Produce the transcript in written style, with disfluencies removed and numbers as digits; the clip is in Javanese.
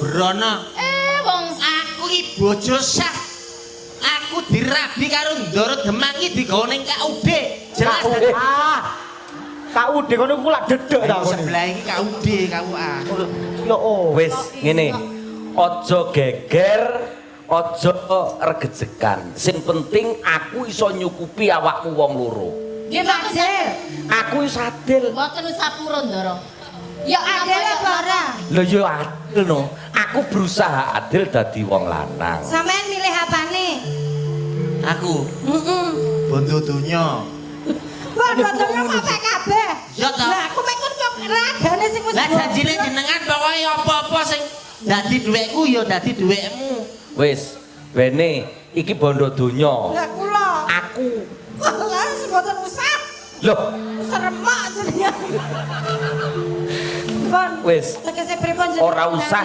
sembrono. Wong Aku iki bojo sah. Aku dirabi karo Ndoro Demang iki digawa ning KUD. Jelas. KUD ngono ku lak dedek ta kono. Sebelah iki KUD KUA. Yo Wis ngene. Aja geger, aja regejekan. Sing penting aku iso nyukupi awakmu wong loro. nggih Pak Zer. Aku wis adil. Mboten sapura Ndara. Ya adil apa ora? Lho ya adil no. Aku berusaha adil dadi wong lanang. Sampeyan milih apane? Aku Heeh. bondo donya. Bondo donya apa kabeh? Ya ta. Lah aku mek kok ragane sing wis. Lah janjine jenengan pokoke apa-apa sing dadi dhuwitku ya dadi dhuwitmu. Wis, wene iki bondo donya. Lah kula. Aku. Lah sing mboten usah. Loh, Seremak jenengan. Pun. wis Tegese pripun jenengan? ora usah